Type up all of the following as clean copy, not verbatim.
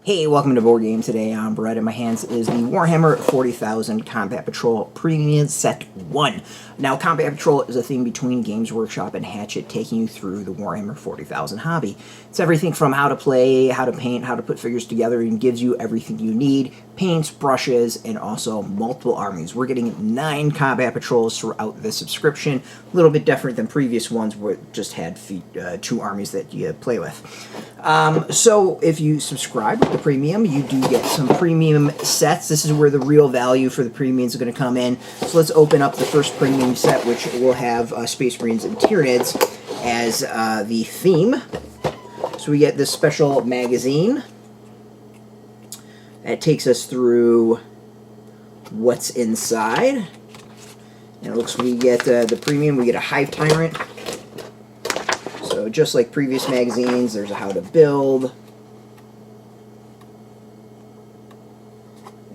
Hey, welcome to Board Game. Today I'm Brett. In my hands is the Warhammer 40,000 Combat Patrol Premium Set 1. Now, Combat Patrol is a thing between Games Workshop and Hatchet, taking you through the Warhammer 40,000 hobby. It's everything from how to play, how to paint, how to put figures together, and gives you everything you need. Paints, brushes, and also multiple armies. We're getting 9 Combat Patrols throughout this subscription. A little bit different than previous ones where it just had 2 armies that you play with. So if you subscribe with the premium, you do get some premium sets. This is where the real value for the premiums are going to come in. So let's open up the first premium set, which will have Space Marines and Tyranids as the theme. So we get this special magazine that takes us through what's inside. And it looks we get the premium, we get a Hive Tyrant. So just like previous magazines, there's a how to build.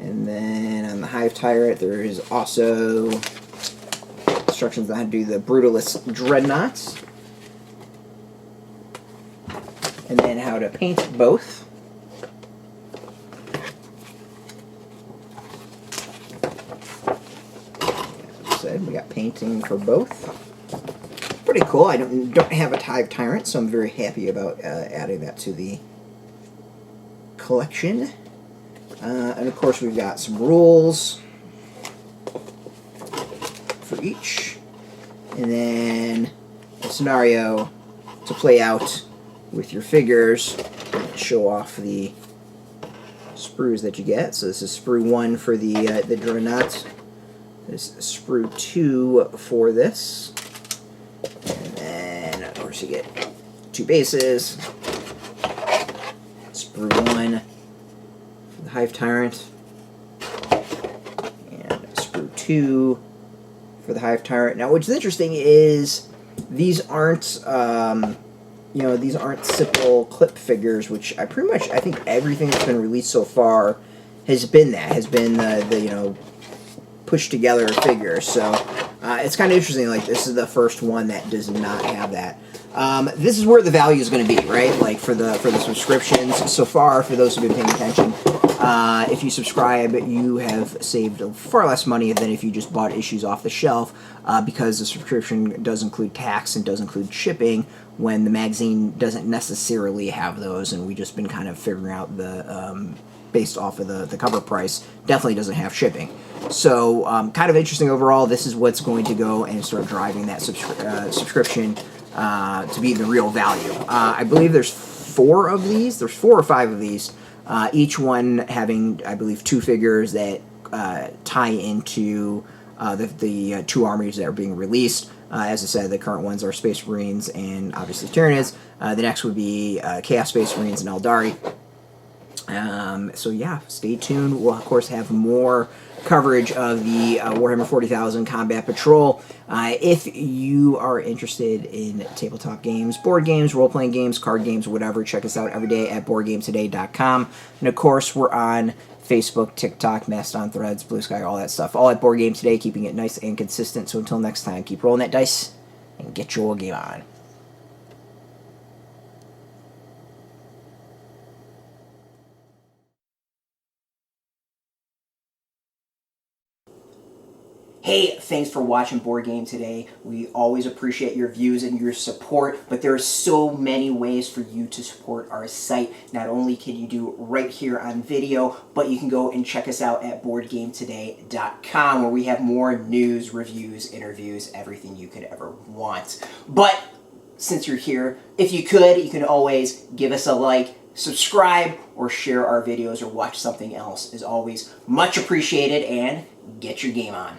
And then on the Hive Tyrant, there is also instructions on how to do the Brutalis Dreadnought. And then how to paint both. As I said, we got painting for both. Pretty cool. I don't have a Hive Tyrant, so I'm very happy about adding that to the collection. And of course, we've got some rules for each, and then a scenario to play out with your figures. Show off the sprues that you get. So this is sprue 1 for the Dreadnought. This is sprue 2 for this. And then, of course, you get 2 bases. Sprue 1 for the Hive Tyrant. And sprue 2 for the Hive Tyrant. Now, what's interesting is these aren't, these aren't simple clip figures, which I think everything that's been released so far has been the pushed together figures. So it's kind of interesting. Like, this is the first one that does not have that. This is where the value is going to be, right? Like for the subscriptions so far. For those who've been paying attention, if you subscribe, you have saved far less money than if you just bought issues off the shelf, because the subscription does include tax and does include shipping, when the magazine doesn't necessarily have those, and we've just been kind of figuring out the based off of the cover price, definitely doesn't have shipping. So kind of interesting overall. This is what's going to go and start driving that subscription to be the real value. I believe there's 4 of these. There's 4 or 5 of these. Each one having, I believe, 2 figures that tie into the 2 armies that are being released. As I said, the current ones are Space Marines and obviously Tyranids. The next would be Chaos Space Marines and Eldari. So yeah, stay tuned. We'll of course have more coverage of the Warhammer 40,000 Combat Patrol. If you are interested in tabletop games, board games, role-playing games, card games, whatever, check us out every day at BoardGameToday.com. And of course, we're on Facebook, TikTok, Mastodon, Threads, Blue Sky, all that stuff. All at Board Game Today, keeping it nice and consistent. So until next time, keep rolling that dice and get your game on. Hey, thanks for watching Board Game Today. We always appreciate your views and your support, but there are so many ways for you to support our site. Not only can you do it right here on video, but you can go and check us out at BoardGameToday.com, where we have more news, reviews, interviews, everything you could ever want. But since you're here, if you could, you can always give us a like, subscribe, or share our videos or watch something else. Is always much appreciated, and get your game on.